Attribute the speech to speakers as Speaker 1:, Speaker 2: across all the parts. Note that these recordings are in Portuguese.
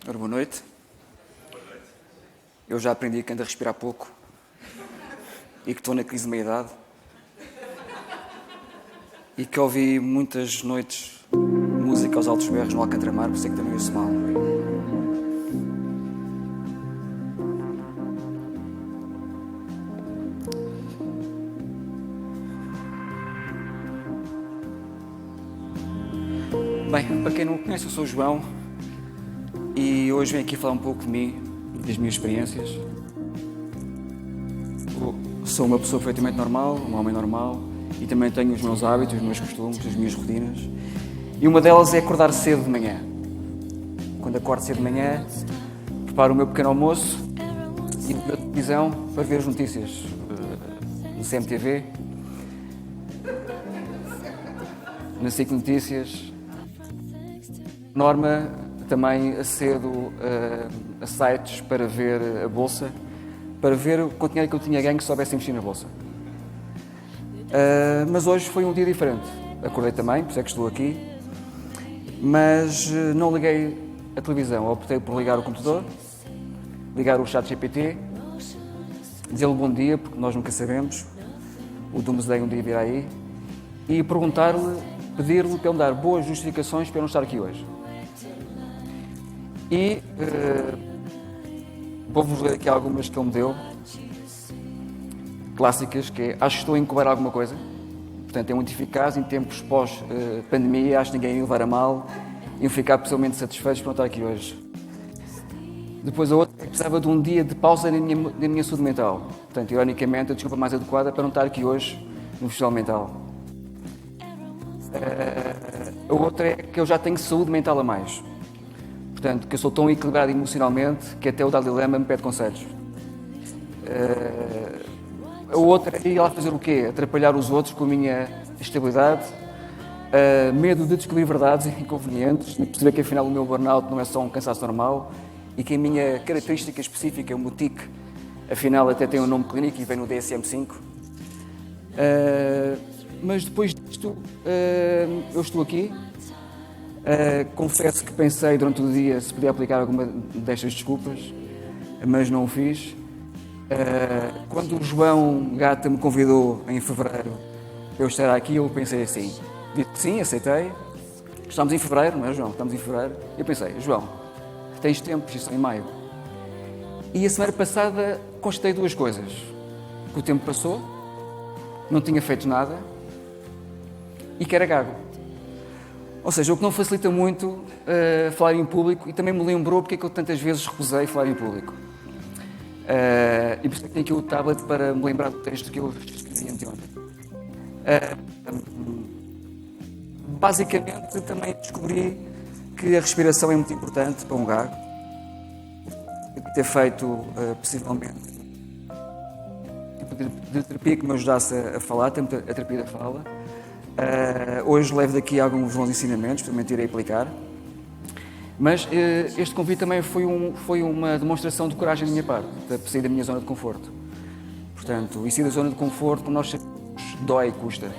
Speaker 1: Ora, boa noite. Eu já aprendi que ando a respirar pouco e que estou na crise de meia-idade e que ouvi muitas noites música aos altos berros no Alcantramar, por isso é que também ouço mal. Bem, para quem não me conhece, eu sou o João e hoje venho aqui falar um pouco de mim e das minhas experiências. Sou uma pessoa perfeitamente normal, um homem normal, e também tenho os meus hábitos, os meus costumes, as minhas rotinas. E uma delas é acordar cedo de manhã. Quando acordo cedo de manhã, preparo o meu pequeno almoço e ligo a televisão para ver as notícias no CMTV, na SIC Notícias. Norma, também acedo a sites para ver a bolsa, para ver o dinheiro que eu tinha ganho que soubesse investir na bolsa. Mas hoje foi um dia diferente. Acordei também, por isso é que estou aqui, mas não liguei a televisão. Optei por ligar o computador, ligar o ChatGPT, dizer-lhe bom dia, porque nós nunca sabemos, o Doomsday um dia virá aí, e perguntar-lhe, pedir-lhe para ele dar boas justificações para eu não estar aqui hoje. E vou-vos ler aqui algumas que ele me deu, clássicas, que é: acho que estou a incubar alguma coisa, portanto é muito eficaz em tempos pós-pandemia, acho que ninguém ia levar a mal, iam ficar pessoalmente satisfeitos por não estar aqui hoje. Depois a outra é que precisava de um dia de pausa na minha saúde mental, portanto, ironicamente, a desculpa mais adequada para não estar aqui hoje no Festival Mental. A outra é que eu já tenho saúde mental a mais. Portanto, que eu sou tão equilibrado emocionalmente que até o Dalai Lama me pede conselhos. A outra é ir lá fazer o quê? Atrapalhar os outros com a minha estabilidade, medo de descobrir verdades inconvenientes, de perceber que afinal o meu burnout não é só um cansaço normal e que a minha característica específica, o meu tic, afinal até tem um nome clínico e vem no DSM-5. Mas depois disto, eu estou aqui. Confesso que pensei durante o dia se podia aplicar alguma destas desculpas, mas não o fiz. Quando o João Gata me convidou em fevereiro para eu estar aqui, eu pensei assim, disse que sim, aceitei. Estamos em fevereiro, não é, João? Estamos em fevereiro. Eu pensei, João, tens tempo, isto é em maio. E a semana passada constatei duas coisas. Que o tempo passou, não tinha feito nada e que era gago. Ou seja, o que não facilita muito falar em público, e também me lembrou porque é que eu tantas vezes recusei falar em público. E por isso é que tenho aqui o tablet para me lembrar do texto que eu escrevi anteontem. Basicamente, também descobri que a respiração é muito importante para um gago. Eu ter feito, possivelmente, de terapia que me ajudasse a falar, a terapia da fala. Hoje levo daqui alguns bons ensinamentos, também irei aplicar. Mas este convite também foi uma demonstração de coragem da minha parte, de sair da minha zona de conforto. Portanto, e sair da zona de conforto, como nós sabemos, dói e custa.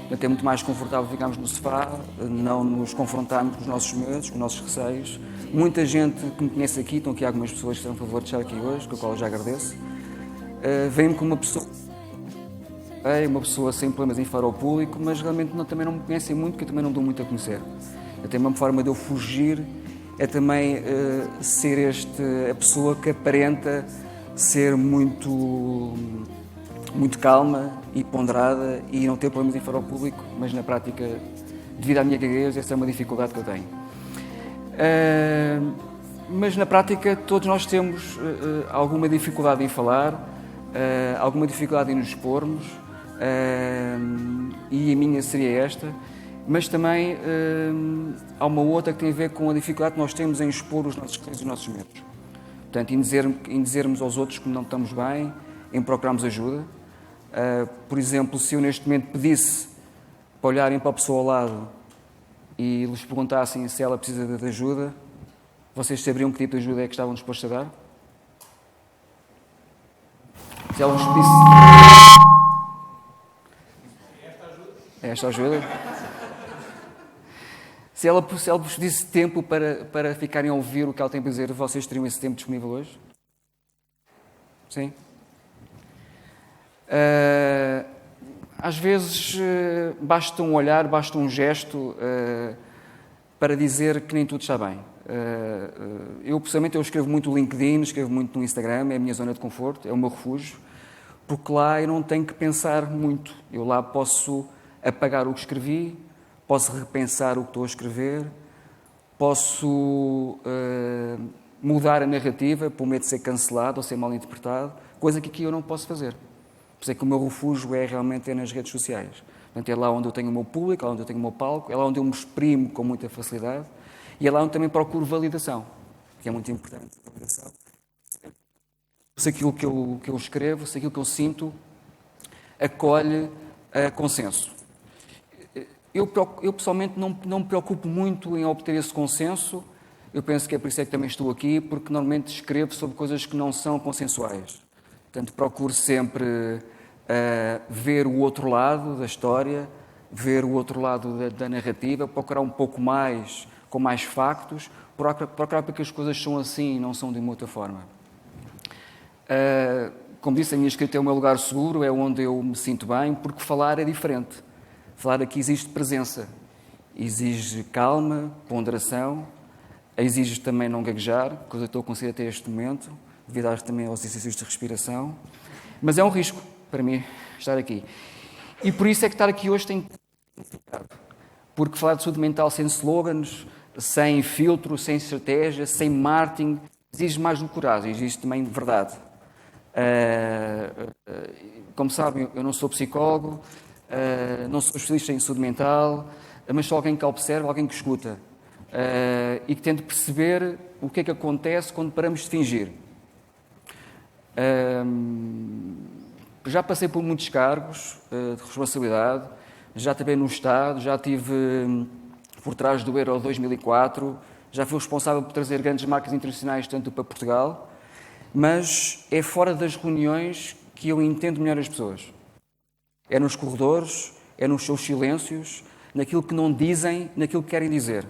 Speaker 1: Portanto, é muito mais confortável ficarmos no sofá, não nos confrontarmos com os nossos medos, com os nossos receios. Muita gente que me conhece aqui, estão aqui algumas pessoas que estão a favor de estar aqui hoje, com a qual eu já agradeço, vem-me como uma pessoa sem problemas em falar ao público, mas realmente também não me conhecem muito, porque eu também não dou muito a conhecer. Até uma forma de eu fugir é também ser a pessoa que aparenta ser muito calma e ponderada e não ter problemas em falar ao público, mas na prática, devido à minha gaguez, essa é uma dificuldade que eu tenho. Mas na prática todos nós temos alguma dificuldade em falar, alguma dificuldade em nos expormos, e a minha seria esta, mas também há uma outra que tem a ver com a dificuldade que nós temos em expor os nossos receios e os nossos medos. Portanto, em dizermos aos outros que não estamos bem, em procurarmos ajuda. Por exemplo, se eu neste momento pedisse para olharem para a pessoa ao lado e lhes perguntassem se ela precisa de ajuda, vocês saberiam que tipo de ajuda é que estavam dispostos a dar? Se ela vos pedisse... É esta ajuda? se ela vos pedisse tempo para ficarem a ouvir o que ela tem para dizer, vocês teriam esse tempo disponível hoje? Sim? Às vezes basta um olhar, basta um gesto para dizer que nem tudo está bem. Eu, pessoalmente, eu escrevo muito no LinkedIn, escrevo muito no Instagram, é a minha zona de conforto, é o meu refúgio, porque lá eu não tenho que pensar muito. Eu lá posso apagar o que escrevi, posso repensar o que estou a escrever, posso mudar a narrativa por medo de ser cancelado ou ser mal interpretado, coisa que aqui eu não posso fazer. Por isso é que o meu refúgio é realmente nas redes sociais. Portanto, é lá onde eu tenho o meu público, é lá onde eu tenho o meu palco, é lá onde eu me exprimo com muita facilidade e é lá onde também procuro validação, que é muito importante. Validação. Se aquilo que eu escrevo, se aquilo que eu sinto, acolhe consenso. Eu pessoalmente não me preocupo muito em obter esse consenso. Eu penso que é por isso é que também estou aqui, porque normalmente escrevo sobre coisas que não são consensuais. Portanto, procuro sempre ver o outro lado da história, ver o outro lado da narrativa, procurar um pouco mais, com mais factos, procurar porque as coisas são assim e não são de uma outra forma. Como disse, a minha escrita é o meu lugar seguro, é onde eu me sinto bem, porque falar é diferente. Falar aqui exige presença, exige calma, ponderação, exige também não gaguejar, coisa que estou a conseguir até este momento, devido também aos exercícios de respiração. Mas é um risco para mim estar aqui. E por isso é que estar aqui hoje tem significado. Porque falar de saúde mental sem slogans, sem filtro, sem estratégia, sem marketing, exige mais do que coragem, exige também verdade. Como sabem, eu não sou psicólogo, não sou especialista em saúde mental, mas sou alguém que observa, alguém que escuta e que tenta perceber o que é que acontece quando paramos de fingir. Já passei por muitos cargos de responsabilidade, já estive no Estado, já estive por trás do Euro 2004, já fui responsável por trazer grandes marcas internacionais tanto para Portugal, mas é fora das reuniões que eu entendo melhor as pessoas. É nos corredores, é nos seus silêncios, naquilo que não dizem, naquilo que querem dizer.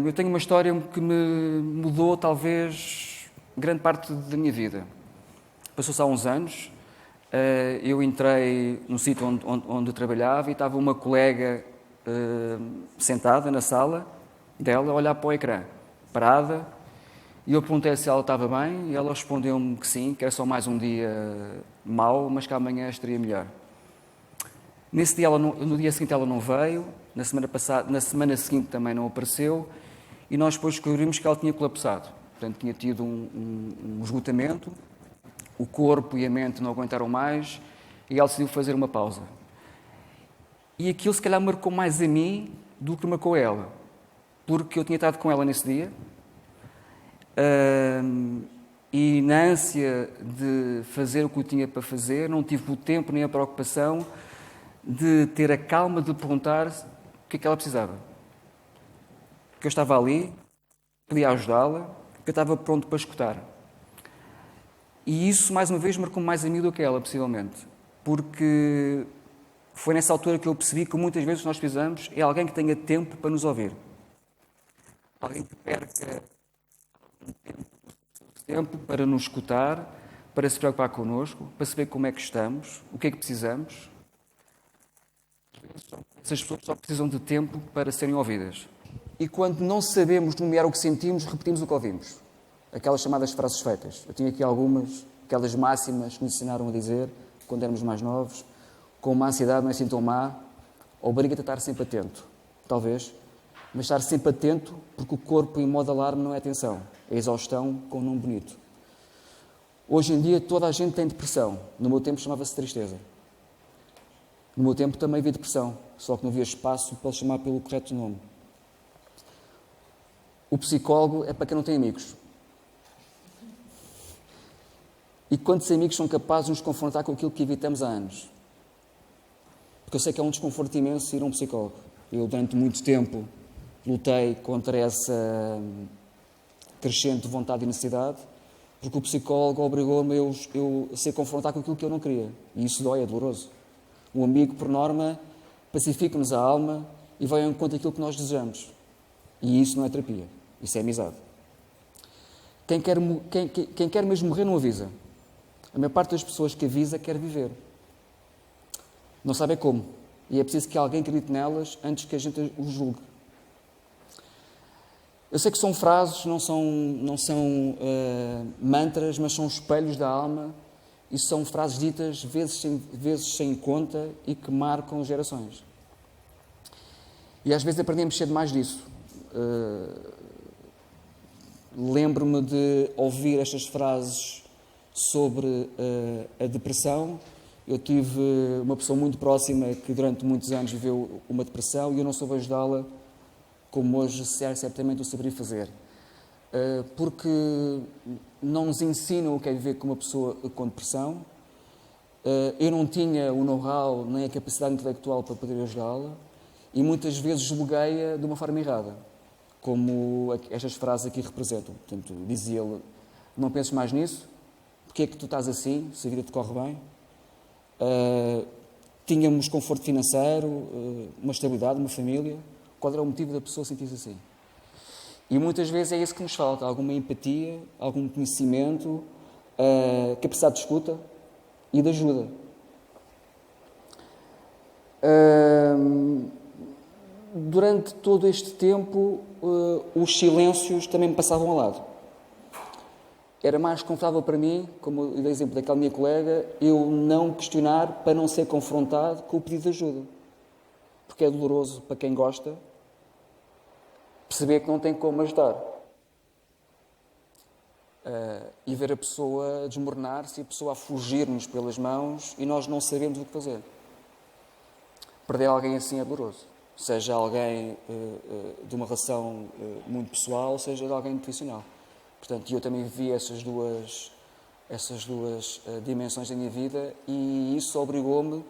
Speaker 1: Eu tenho uma história que me mudou, talvez, grande parte da minha vida. Passou-se há uns anos, eu entrei no sítio onde eu trabalhava e estava uma colega sentada na sala dela, a olhar para o ecrã, parada, e eu perguntei se ela estava bem e ela respondeu-me que sim, que era só mais um dia mau, mas que amanhã estaria melhor. Nesse dia, no dia seguinte ela não veio, na semana seguinte também não apareceu e nós depois descobrimos que ela tinha colapsado. Portanto, tinha tido um esgotamento, o corpo e a mente não aguentaram mais e ela decidiu fazer uma pausa. E aquilo se calhar marcou mais a mim do que marcou a ela, porque eu tinha estado com ela nesse dia e na ânsia de fazer o que eu tinha para fazer, não tive o tempo nem a preocupação de ter a calma de perguntar o que é que ela precisava. Que eu estava ali, podia ajudá-la, que eu estava pronto para escutar. E isso, mais uma vez, marcou mais a mim do que ela, possivelmente. Porque foi nessa altura que eu percebi que muitas vezes nós precisamos é alguém que tenha tempo para nos ouvir. Alguém que perca tempo para nos escutar, para se preocupar connosco, para saber como é que estamos, o que é que precisamos. Essas pessoas só precisam de tempo para serem ouvidas. E quando não sabemos nomear o que sentimos, repetimos o que ouvimos. Aquelas chamadas frases feitas. Eu tinha aqui algumas, aquelas máximas que nos ensinaram a dizer quando éramos mais novos. Com uma ansiedade não é sintoma má, obriga-te a estar sempre atento. Talvez. Mas estar sempre atento porque o corpo em modo alarme não é atenção. É exaustão com um nome bonito. Hoje em dia toda a gente tem depressão. No meu tempo chamava-se tristeza. No meu tempo também havia depressão, só que não havia espaço para chamar pelo correto nome. O psicólogo é para quem não tem amigos. E quantos amigos são capazes de nos confrontar com aquilo que evitamos há anos? Porque eu sei que é um desconforto imenso ir a um psicólogo. Eu, durante muito tempo, lutei contra essa crescente vontade e necessidade, porque o psicólogo obrigou-me a ser confrontado com aquilo que eu não queria. E isso dói, é doloroso. O amigo, por norma, pacifica-nos a alma, e vai ao encontro daquilo que nós desejamos. E isso não é terapia, isso é amizade. Quem quer mesmo morrer não avisa. A maior parte das pessoas que avisa quer viver. Não sabe como. E é preciso que alguém acredite nelas antes que a gente os julgue. Eu sei que são frases, não são mantras, mas são espelhos da alma e são frases ditas vezes sem conta e que marcam gerações. E às vezes aprendi a mexer demais disso. Lembro-me de ouvir estas frases sobre a depressão. Eu tive uma pessoa muito próxima que durante muitos anos viveu uma depressão e eu não soube ajudá-la como hoje certamente o saberia fazer. Porque não nos ensinam o que é viver com uma pessoa com depressão. Eu não tinha o know-how nem a capacidade intelectual para poder ajudá-la e muitas vezes julguei-a de uma forma errada, como estas frases aqui representam. Portanto, dizia-lhe, não penses mais nisso, porque é que tu estás assim, se a vida te corre bem? Tínhamos conforto financeiro, uma estabilidade, uma família. Qual era o motivo da pessoa sentir-se assim? E muitas vezes é isso que nos falta, alguma empatia, algum conhecimento, capacidade de escuta e de ajuda. Durante todo este tempo, os silêncios também me passavam ao lado. Era mais confortável para mim, como eu dei exemplo daquela minha colega, eu não questionar para não ser confrontado com o pedido de ajuda. Porque é doloroso para quem gosta perceber que não tem como ajudar. E ver a pessoa desmoronar-se e a pessoa a fugir-nos pelas mãos e nós não sabemos o que fazer. Perder alguém assim é doloroso. Seja alguém de uma relação muito pessoal, seja de alguém profissional. Portanto, eu também vivi essas duas dimensões da minha vida e isso obrigou-me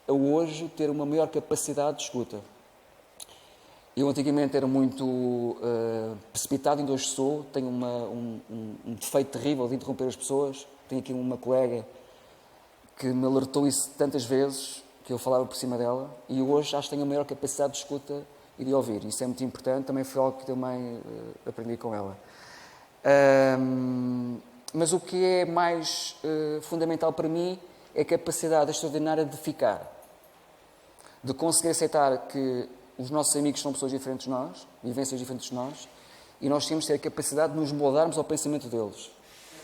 Speaker 1: a hoje ter uma maior capacidade de escuta. Eu antigamente era muito precipitado, ainda hoje sou, tenho um defeito terrível de interromper as pessoas. Tenho aqui uma colega que me alertou isso tantas vezes, que eu falava por cima dela, e hoje acho que tenho a maior capacidade de escuta e de ouvir. Isso é muito importante, também foi algo que também aprendi com ela. Mas o que é mais fundamental para mim é a capacidade extraordinária de ficar, de conseguir aceitar que os nossos amigos são pessoas diferentes de nós, vivências diferentes de nós, e nós temos de ter a capacidade de nos moldarmos ao pensamento deles,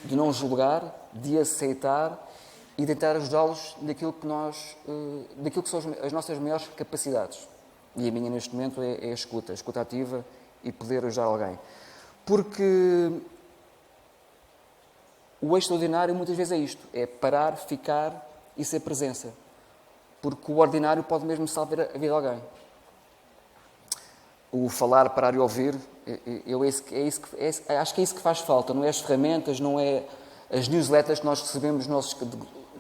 Speaker 1: de não julgar, de aceitar e tentar ajudá-los daquilo que são as nossas maiores capacidades. E a minha neste momento é a escuta ativa e poder ajudar alguém. Porque o extraordinário muitas vezes é isto, é parar, ficar e ser presença. Porque o ordinário pode mesmo salvar a vida de alguém. O falar, parar e ouvir, acho que é isso que faz falta, não é as ferramentas, não é as newsletters que nós recebemos nos nossos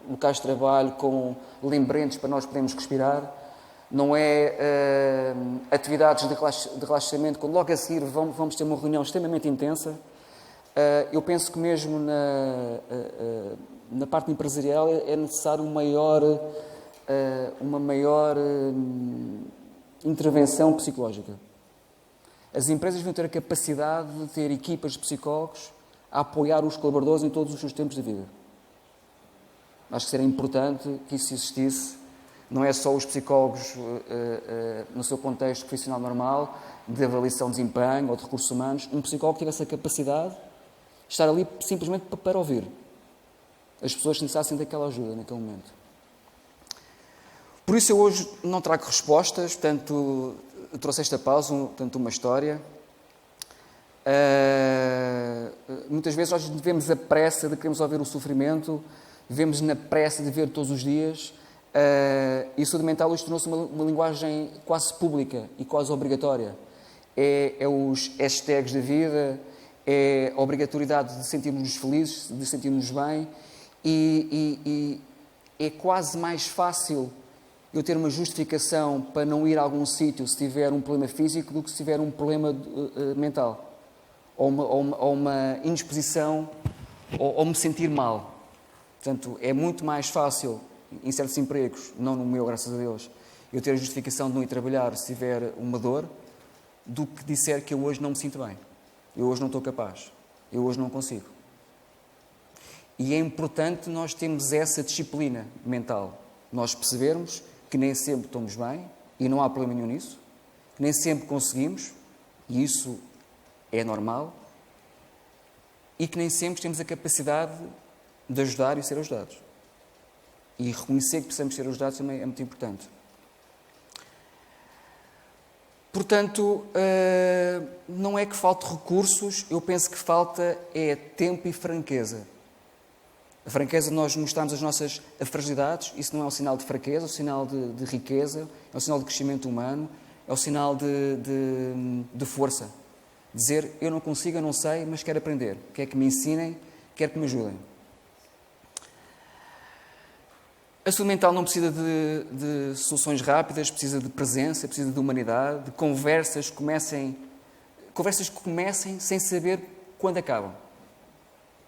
Speaker 1: locais de trabalho com lembretes para nós podermos respirar, não é atividades de relaxamento, quando logo a seguir vamos ter uma reunião extremamente intensa. Eu penso que mesmo na parte empresarial é necessário uma maior intervenção psicológica. As empresas vão ter a capacidade de ter equipas de psicólogos a apoiar os colaboradores em todos os seus tempos de vida. Acho que seria importante que isso existisse. Não é só os psicólogos no seu contexto profissional normal, de avaliação de desempenho ou de recursos humanos. Um psicólogo que tivesse a capacidade de estar ali simplesmente para ouvir as pessoas que necessitassem daquela ajuda naquele momento. Por isso eu hoje não trago respostas, portanto, trouxe esta pausa, portanto, uma história. Muitas vezes nós vivemos a pressa de queremos ouvir o sofrimento, vivemos na pressa de ver todos os dias, e saúde mental hoje tornou-se uma linguagem quase pública e quase obrigatória. É os hashtags da vida, é a obrigatoriedade de sentirmos-nos felizes, de sentirmos bem, e é quase mais fácil eu ter uma justificação para não ir a algum sítio se tiver um problema físico do que se tiver um problema mental. Ou uma indisposição, ou me sentir mal. Portanto, é muito mais fácil, em certos empregos, não no meu, graças a Deus, eu ter a justificação de não ir trabalhar se tiver uma dor, do que disser que eu hoje não me sinto bem, eu hoje não estou capaz, eu hoje não consigo. E é importante nós termos essa disciplina mental, nós percebermos que nem sempre estamos bem, e não há problema nenhum nisso, que nem sempre conseguimos, e isso é normal, e que nem sempre temos a capacidade de ajudar e ser ajudados. E reconhecer que precisamos ser ajudados também é muito importante. Portanto, não é que falte recursos, eu penso que falta é tempo e franqueza. A franqueza de nós mostrarmos as nossas fragilidades, isso não é um sinal de fraqueza, é um sinal de riqueza, é um sinal de crescimento humano, é um sinal de força. Dizer, eu não consigo, eu não sei, mas quero aprender. Quero que me ensinem, quero que me ajudem. A saúde mental não precisa de soluções rápidas, precisa de presença, precisa de humanidade, de conversas que comecem sem saber quando acabam.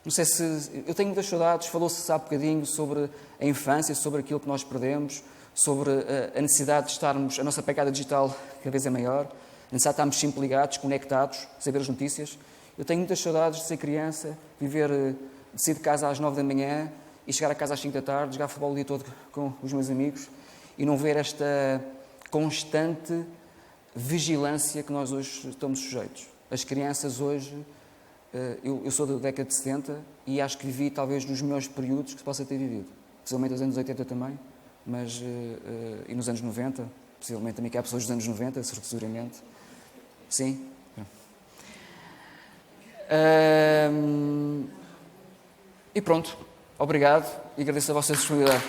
Speaker 1: Não sei se... Eu tenho muitas saudades, falou-se há bocadinho sobre a infância, sobre aquilo que nós perdemos, sobre a necessidade de estarmos... A nossa pegada digital cada vez é maior, a necessidade de estarmos sempre ligados, conectados, saber as notícias. Eu tenho muitas saudades de ser criança, de sair de casa às 9 da manhã e chegar a casa às 5 da tarde, jogar futebol o dia todo com os meus amigos e não ver esta constante vigilância que nós hoje estamos sujeitos. As crianças hoje... Eu sou da década de 70 e acho que vivi talvez dos melhores períodos que se possa ter vivido. Possivelmente nos anos 80 também, mas, e nos anos 90, possivelmente também que há pessoas dos anos 90, seguramente. Sim. E pronto. Obrigado e agradeço a vossa disponibilidade.